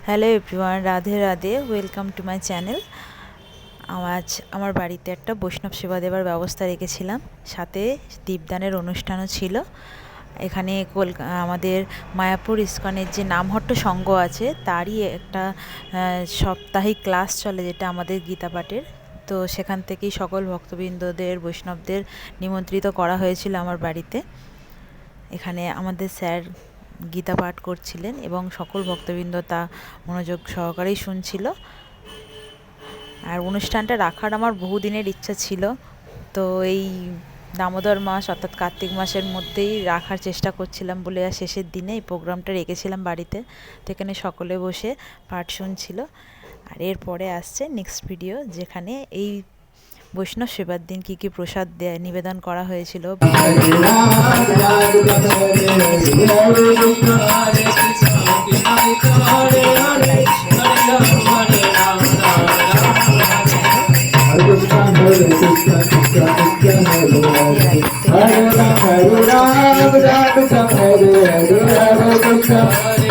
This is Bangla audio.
Hello everyone, Radhe Radhe. Welcome to my channel. আজ আমার বাড়িতে একটা বৈষ্ণব সেবা দেবার ব্যবস্থা রেখেছিলাম, সাথে দীপদানের অনুষ্ঠানও ছিল। এখানে আমাদের মায়াপুর ইস্কনের যে নামহট্ট সংঘ আছে তারই একটা সাপ্তাহিক ক্লাস চলে, যেটা আমাদের গীতা পাঠের। তো সেখান থেকেই সকল ভক্তবৃন্দদের, বৈষ্ণবদের নিমন্ত্রিত করা হয়েছিল আমার বাড়িতে। এখানে আমাদের স্যার গীতা পাঠ করছিলেন এবং সকল ভক্তবৃন্দ তা মনোযোগ সহকারেই শুনছিল। আর অনুষ্ঠানটা রাখার আমার বহুদিনের ইচ্ছা ছিল, তো এই দামোদর মাস অর্থাৎ কার্তিক মাসের মধ্যেই রাখার চেষ্টা করছিলাম বলে আর শেষের দিনে এই প্রোগ্রামটা রেখেছিলাম বাড়িতে। তো এখানে সকলে বসে পাঠ শুনছিল। আর এরপরে আসছে নেক্সট ভিডিও, যেখানে এই বৈষ্ণব সেবার দিন কী কী প্রসাদ নিবেদন করা হয়েছিল। Hare Rama, Hare Rama, Rama Rama, Hare Hare, Hare Krishna.